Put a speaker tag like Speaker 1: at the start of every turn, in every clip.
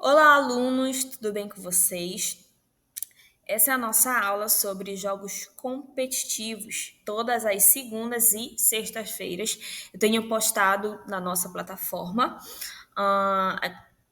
Speaker 1: Olá, alunos, tudo bem com vocês? Essa é a nossa aula sobre jogos competitivos, todas as segundas e sextas-feiras. Eu tenho postado na nossa plataforma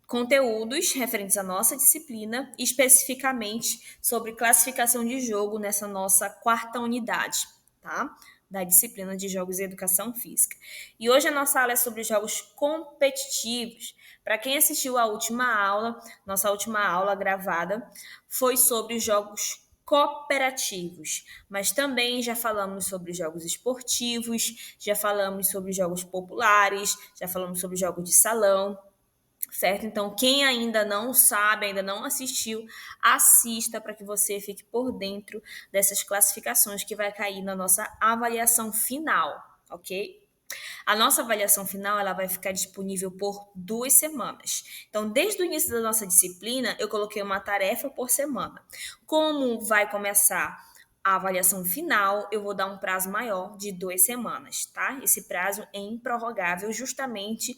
Speaker 1: conteúdos referentes à nossa disciplina, especificamente sobre classificação de jogo nessa nossa quarta unidade, tá? Da disciplina de Jogos e Educação Física. E hoje a nossa aula é sobre jogos competitivos. Para quem assistiu a última aula, nossa última aula gravada foi sobre jogos cooperativos, mas também já falamos sobre jogos esportivos, já falamos sobre jogos populares, já falamos sobre jogos de salão, certo? Então, quem ainda não sabe, ainda não assistiu, assista para que você fique por dentro dessas classificações que vai cair na nossa avaliação final, ok? A nossa avaliação final ela vai ficar disponível por 2 semanas. Então, desde o início da nossa disciplina, eu coloquei uma tarefa por semana. Como vai começar a avaliação final, eu vou dar um prazo maior de 2 semanas, tá? Esse prazo é improrrogável, justamente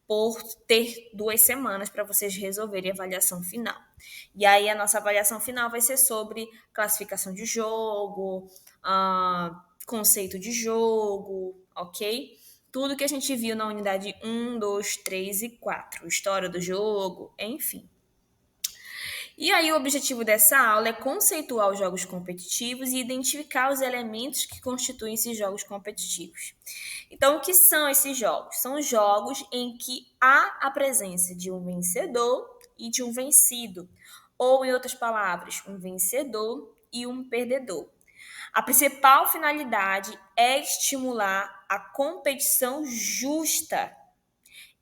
Speaker 1: por ter 2 semanas para vocês resolverem a avaliação final. E aí a nossa avaliação final vai ser sobre classificação de jogo, conceito de jogo, ok? Tudo que a gente viu na unidade 1, 2, 3 e 4, história do jogo, enfim. E aí o objetivo dessa aula é conceituar os jogos competitivos e identificar os elementos que constituem esses jogos competitivos. Então, o que são esses jogos? São jogos em que há a presença de um vencedor e de um vencido, ou, em outras palavras, um vencedor e um perdedor. A principal finalidade é estimular a competição justa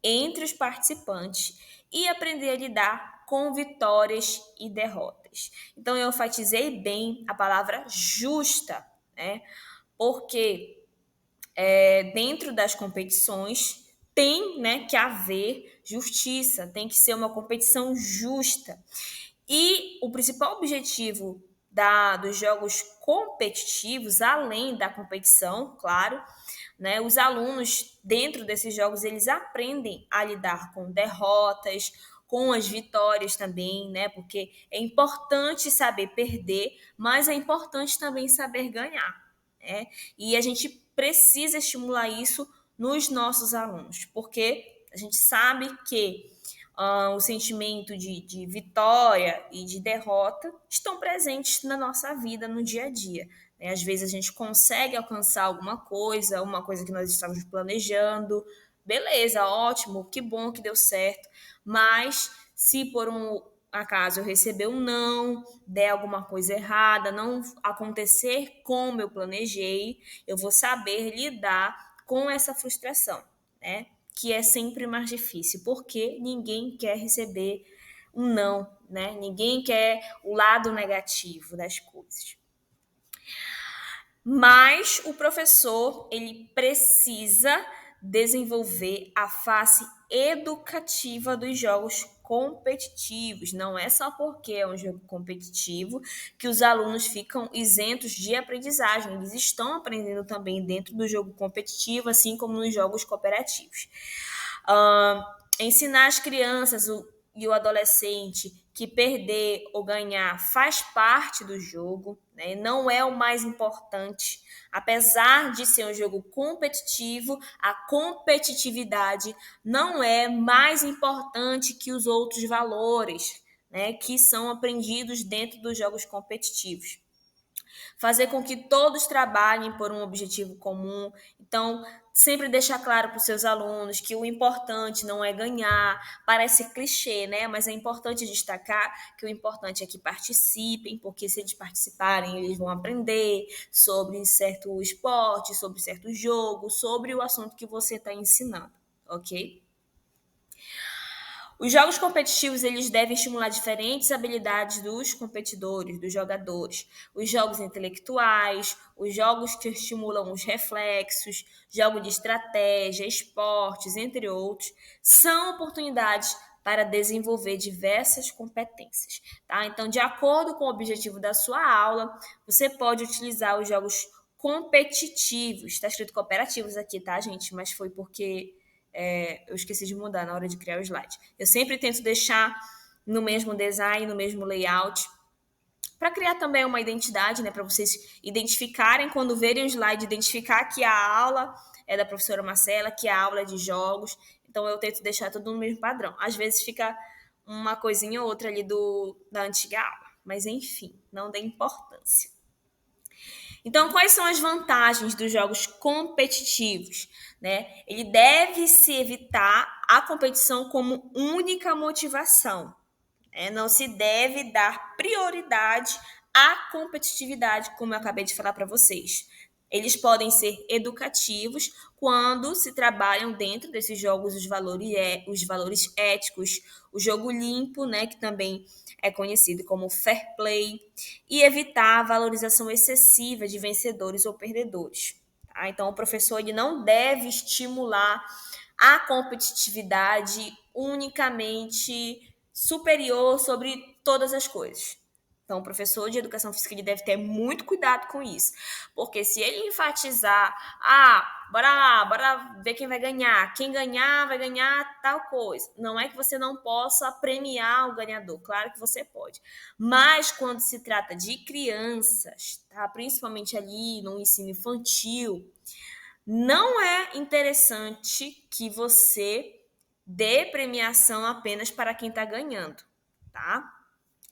Speaker 1: entre os participantes e aprender a lidar com vitórias e derrotas. Então, eu enfatizei bem a palavra justa, né? Porque dentro das competições tem, né, que haver justiça, tem que ser uma competição justa. E o principal objetivo dos jogos competitivos, além da competição, claro, né, os alunos dentro desses jogos eles aprendem a lidar com derrotas, com as vitórias também, né? Porque é importante saber perder, mas é importante também saber ganhar, né? E a gente precisa estimular isso nos nossos alunos, porque a gente sabe que o sentimento de vitória e de derrota estão presentes na nossa vida no dia a dia. Né? Às vezes a gente consegue alcançar alguma coisa, uma coisa que nós estávamos planejando, beleza, ótimo, que bom que deu certo, mas se por um acaso eu receber um não, der alguma coisa errada, não acontecer como eu planejei, eu vou saber lidar com essa frustração, né? Que é sempre mais difícil, porque ninguém quer receber um não, né? Ninguém quer o lado negativo das coisas. Mas o professor, ele precisa desenvolver a face educativa dos jogos competitivos. Não é só porque é um jogo competitivo que os alunos ficam isentos de aprendizagem. Eles estão aprendendo também dentro do jogo competitivo, assim como nos jogos cooperativos. Ensinar as crianças e o adolescente que perder ou ganhar faz parte do jogo, né? Não é o mais importante. Apesar de ser um jogo competitivo, a competitividade não é mais importante que os outros valores, né, que são aprendidos dentro dos jogos competitivos. Fazer com que todos trabalhem por um objetivo comum. Então, sempre deixar claro para os seus alunos que o importante não é ganhar, parece clichê, né? Mas é importante destacar que o importante é que participem, porque se eles participarem, eles vão aprender sobre certo esporte, sobre certo jogo, sobre o assunto que você está ensinando, ok? Os jogos competitivos eles devem estimular diferentes habilidades dos competidores, dos jogadores. Os jogos intelectuais, os jogos que estimulam os reflexos, jogo de estratégia, esportes, entre outros, são oportunidades para desenvolver diversas competências. Tá? Então, de acordo com o objetivo da sua aula, você pode utilizar os jogos competitivos. Está escrito cooperativos aqui, tá, gente? Mas foi porque eu esqueci de mudar na hora de criar o slide. Eu sempre tento deixar no mesmo design, no mesmo layout, para criar também uma identidade, né, para vocês identificarem quando verem o slide, identificar que a aula é da professora Marcela, que a aula é de jogos. Então eu tento deixar tudo no mesmo padrão. Às vezes fica uma coisinha ou outra ali da antiga aula, mas enfim, não dê importância. Então, quais são as vantagens dos jogos competitivos? Né? Ele deve se evitar a competição como única motivação. Não se deve dar prioridade à competitividade, como eu acabei de falar para vocês. Eles podem ser educativos quando se trabalham dentro desses jogos os valores éticos, o jogo limpo, né, que também é conhecido como fair play, e evitar a valorização excessiva de vencedores ou perdedores. Tá? Então, o professor ele não deve estimular a competitividade unicamente superior sobre todas as coisas. Então, o professor de educação física ele deve ter muito cuidado com isso. Porque se ele enfatizar, bora lá, bora ver quem vai ganhar. Quem ganhar, vai ganhar tal coisa. Não é que você não possa premiar o ganhador. Claro que você pode. Mas quando se trata de crianças, tá? Principalmente ali no ensino infantil, não é interessante que você dê premiação apenas para quem está ganhando, tá?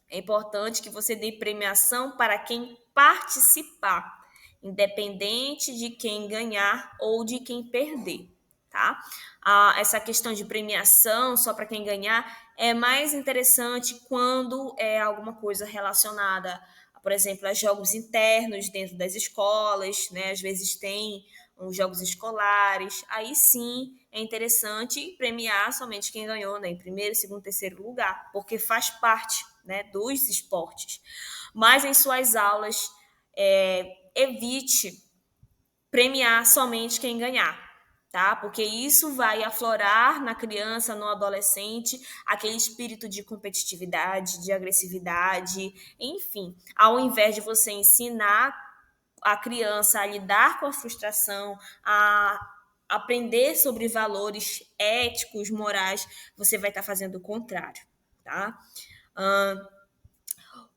Speaker 1: É importante que você dê premiação para quem participar, independente de quem ganhar ou de quem perder, tá? Essa questão de premiação só para quem ganhar é mais interessante quando é alguma coisa relacionada, por exemplo, a jogos internos dentro das escolas, né? Às vezes tem os jogos escolares, aí sim é interessante premiar somente quem ganhou, né, em primeiro, segundo, terceiro lugar, porque faz parte, né, dos esportes. Mas em suas aulas, evite premiar somente quem ganhar, tá? Porque isso vai aflorar na criança, no adolescente, aquele espírito de competitividade, de agressividade, enfim. Ao invés de você ensinar a criança a lidar com a frustração, a aprender sobre valores éticos, morais, você vai estar fazendo o contrário, tá?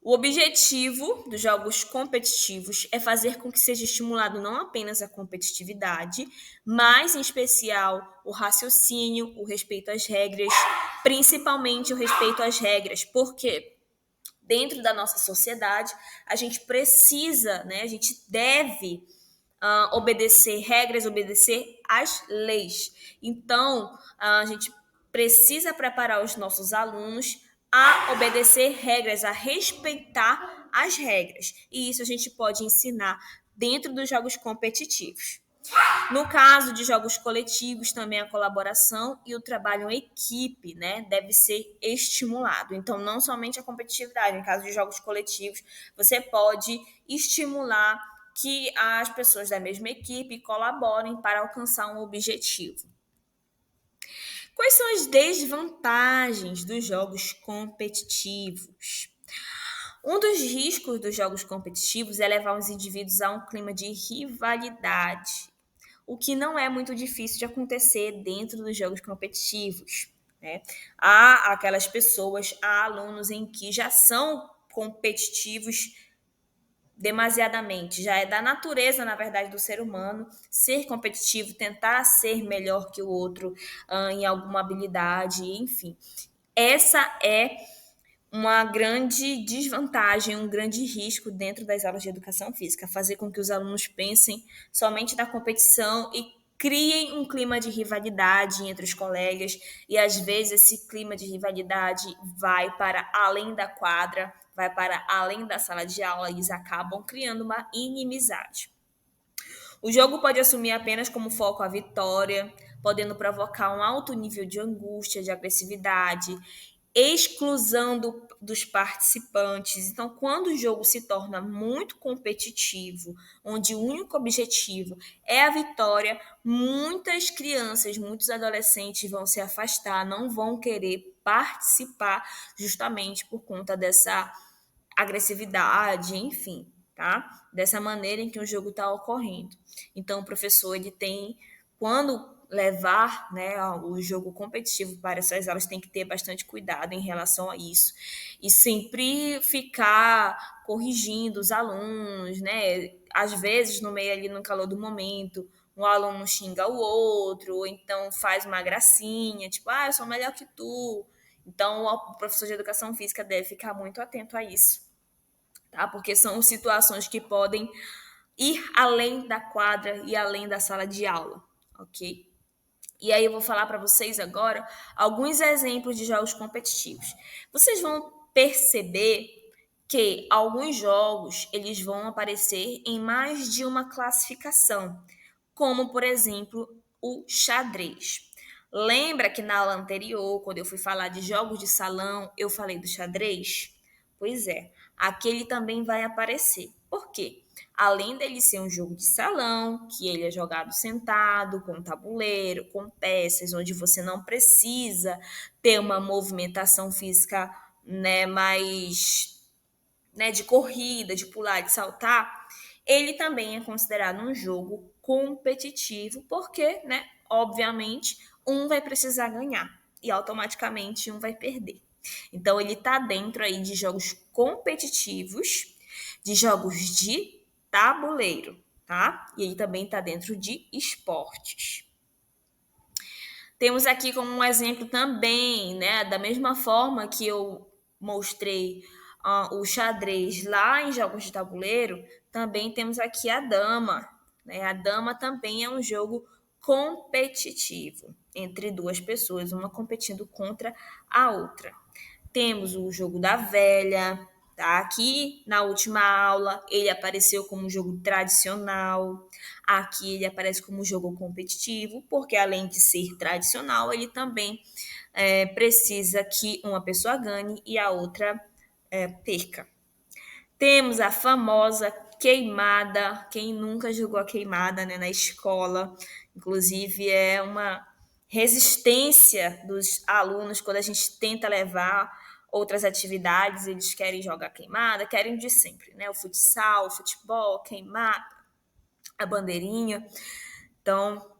Speaker 1: O objetivo dos jogos competitivos é fazer com que seja estimulado não apenas a competitividade, mas, em especial, o raciocínio, o respeito às regras, principalmente o respeito às regras. Por quê? Dentro da nossa sociedade, a gente precisa, né, a gente deve obedecer regras, obedecer às leis. Então, a gente precisa preparar os nossos alunos a obedecer regras, a respeitar as regras. E isso a gente pode ensinar dentro dos jogos competitivos. No caso de jogos coletivos, também a colaboração e o trabalho em equipe, né, deve ser estimulado. Então, não somente a competitividade, em caso de jogos coletivos, você pode estimular que as pessoas da mesma equipe colaborem para alcançar um objetivo. Quais são as desvantagens dos jogos competitivos? Um dos riscos dos jogos competitivos é levar os indivíduos a um clima de rivalidade, o que não é muito difícil de acontecer dentro dos jogos competitivos. Né? Há aquelas pessoas, há alunos em que já são competitivos demasiadamente, já é da natureza, na verdade, do ser humano ser competitivo, tentar ser melhor que o outro em alguma habilidade, enfim. Essa é uma grande desvantagem, um grande risco dentro das aulas de educação física, fazer com que os alunos pensem somente na competição e criem um clima de rivalidade entre os colegas, e às vezes esse clima de rivalidade vai para além da quadra, vai para além da sala de aula e eles acabam criando uma inimizade. O jogo pode assumir apenas como foco a vitória, podendo provocar um alto nível de angústia, de agressividade, exclusão dos participantes. Então, quando o jogo se torna muito competitivo, onde o único objetivo é a vitória, muitas crianças, muitos adolescentes vão se afastar, não vão querer participar justamente por conta dessa agressividade, enfim, tá? Dessa maneira em que o jogo está ocorrendo. Então, o professor, ele tem, quando levar, né, o jogo competitivo para essas aulas, tem que ter bastante cuidado em relação a isso. E sempre ficar corrigindo os alunos, né? Às vezes, no meio ali, no calor do momento, um aluno xinga o outro, ou então faz uma gracinha, tipo, eu sou melhor que tu. Então, o professor de educação física deve ficar muito atento a isso, tá? Porque são situações que podem ir além da quadra e além da sala de aula, ok? E aí eu vou falar para vocês agora alguns exemplos de jogos competitivos. Vocês vão perceber que alguns jogos eles vão aparecer em mais de uma classificação, como por exemplo o xadrez. Lembra que na aula anterior, quando eu fui falar de jogos de salão, eu falei do xadrez? Pois é, aqui ele também vai aparecer. Por quê? Além dele ser um jogo de salão, que ele é jogado sentado, com tabuleiro, com peças, onde você não precisa ter uma movimentação física, né, mais, né, de corrida, de pular, de saltar, ele também é considerado um jogo competitivo, porque, né, obviamente, um vai precisar ganhar e automaticamente um vai perder. Então ele está dentro aí de jogos competitivos, de jogos de tabuleiro, tá? E ele também está dentro de esportes. Temos aqui como um exemplo também, né, da mesma forma que eu mostrei o xadrez lá em jogos de tabuleiro, também temos aqui a dama, né? A dama também é um jogo competitivo entre duas pessoas, uma competindo contra a outra. Temos o jogo da velha, tá? Aqui na última aula ele apareceu como um jogo tradicional. Aqui ele aparece como um jogo competitivo, porque além de ser tradicional, ele também precisa que uma pessoa ganhe e a outra perca. Temos a famosa queimada. Quem nunca jogou a queimada, né, na escola? Inclusive, é uma resistência dos alunos quando a gente tenta levar outras atividades, eles querem jogar queimada, querem de sempre, né? O futsal, o futebol, queimada, a bandeirinha. Então,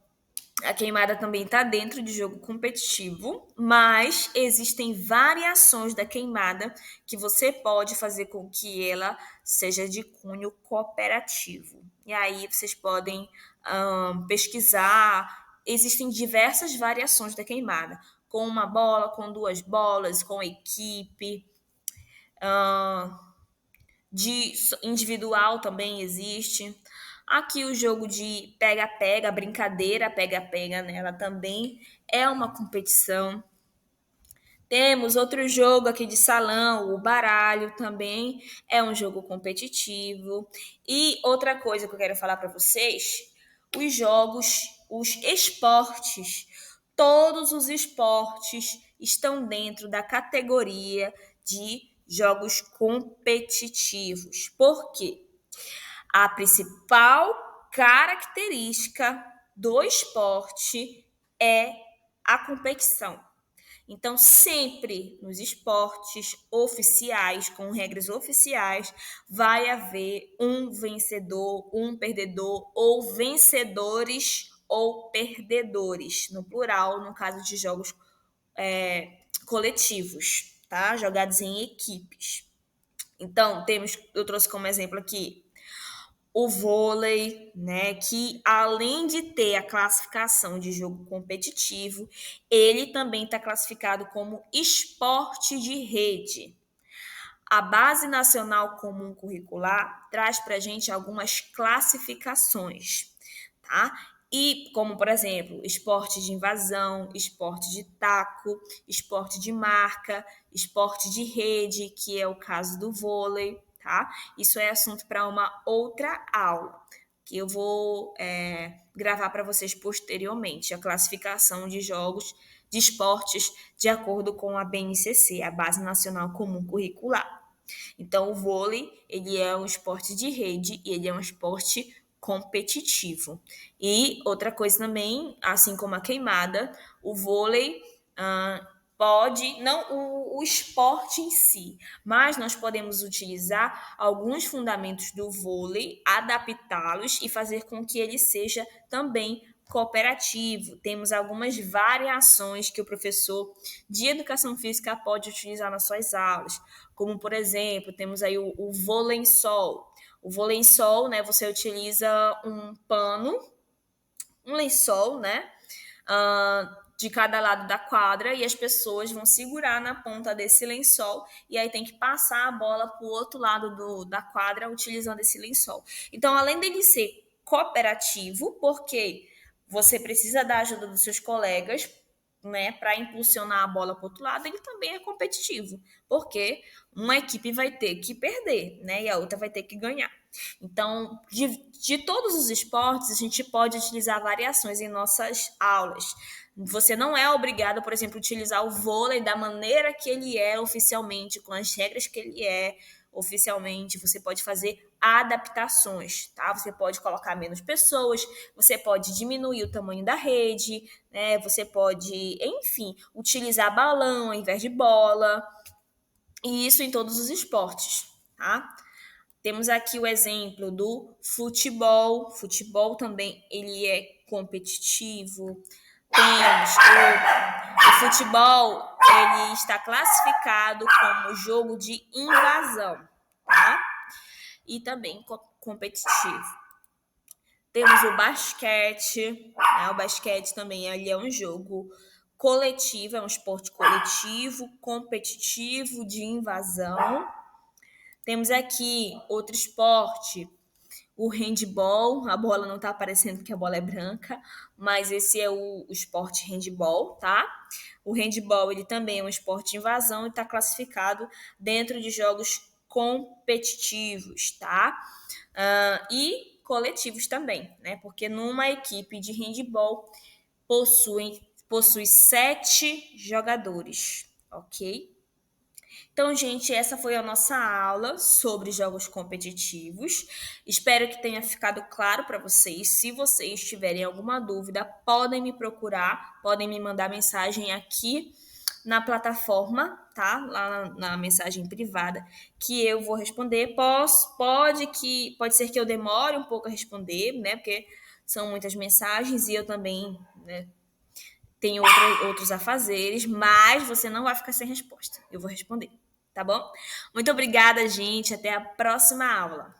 Speaker 1: a queimada também está dentro de jogo competitivo, mas existem variações da queimada que você pode fazer com que ela seja de cunho cooperativo. E aí vocês podem pesquisar. Existem diversas variações da queimada, com uma bola, com duas bolas, com equipe. De individual também existe. Aqui o jogo de pega-pega, brincadeira pega-pega, né? Ela também é uma competição. Temos outro jogo aqui de salão, o baralho também é um jogo competitivo. E outra coisa que eu quero falar para vocês, os jogos, os esportes, todos os esportes estão dentro da categoria de jogos competitivos. Por quê? A principal característica do esporte é a competição. Então, sempre nos esportes oficiais, com regras oficiais, vai haver um vencedor, um perdedor, ou vencedores ou perdedores, no plural, no caso de jogos coletivos, tá? Jogados em equipes. Então, eu trouxe como exemplo aqui o vôlei, né, que além de ter a classificação de jogo competitivo, ele também está classificado como esporte de rede. A Base Nacional Comum Curricular traz para a gente algumas classificações, tá? E como, por exemplo, esporte de invasão, esporte de taco, esporte de marca, esporte de rede, que é o caso do vôlei, tá? Isso é assunto para uma outra aula, que eu vou gravar para vocês posteriormente, a classificação de jogos de esportes de acordo com a BNCC, a Base Nacional Comum Curricular. Então, o vôlei, ele é um esporte de rede e ele é um esporte competitivo. E outra coisa também, assim como a queimada, o vôlei pode, não o esporte em si, mas nós podemos utilizar alguns fundamentos do vôlei, adaptá-los e fazer com que ele seja também cooperativo. Temos algumas variações que o professor de educação física pode utilizar nas suas aulas, como, por exemplo, temos aí o vôlei-sol. O vôlei-sol, né, você utiliza um pano, um lençol, né, de cada lado da quadra, e as pessoas vão segurar na ponta desse lençol e aí tem que passar a bola para o outro lado da quadra utilizando esse lençol. Então, além dele ser cooperativo, porque você precisa da ajuda dos seus colegas, né, para impulsionar a bola para o outro lado, ele também é competitivo, porque uma equipe vai ter que perder, né, e a outra vai ter que ganhar. Então, de todos os esportes, a gente pode utilizar variações em nossas aulas. Você não é obrigado, por exemplo, a utilizar o vôlei da maneira que ele é oficialmente, com as regras que ele é oficialmente. Você pode fazer adaptações, tá? Você pode colocar menos pessoas, você pode diminuir o tamanho da rede, né? Você pode, enfim, utilizar balão ao invés de bola. E isso em todos os esportes, tá? Temos aqui o exemplo do futebol. Futebol também ele é competitivo. Temos o futebol, ele está classificado como jogo de invasão, tá? E também competitivo. Temos o basquete, né? O basquete também ele é um jogo coletivo, é um esporte coletivo, competitivo, de invasão. Temos aqui outro esporte, o handball. A bola não está aparecendo porque a bola é branca, mas esse é o esporte handball, tá? O handball ele também é um esporte de invasão e está classificado dentro de jogos competitivos, tá? E coletivos também, né? Porque numa equipe de handball possui 7 jogadores, ok? Então, gente, essa foi a nossa aula sobre jogos competitivos. Espero que tenha ficado claro para vocês. Se vocês tiverem alguma dúvida, podem me procurar, podem me mandar mensagem aqui na plataforma, tá? Lá na mensagem privada, que eu vou responder. Pode ser que eu demore um pouco a responder, né? Porque são muitas mensagens e eu também, né, tenho outros afazeres, mas você não vai ficar sem resposta. Eu vou responder, tá bom? Muito obrigada, gente. Até a próxima aula.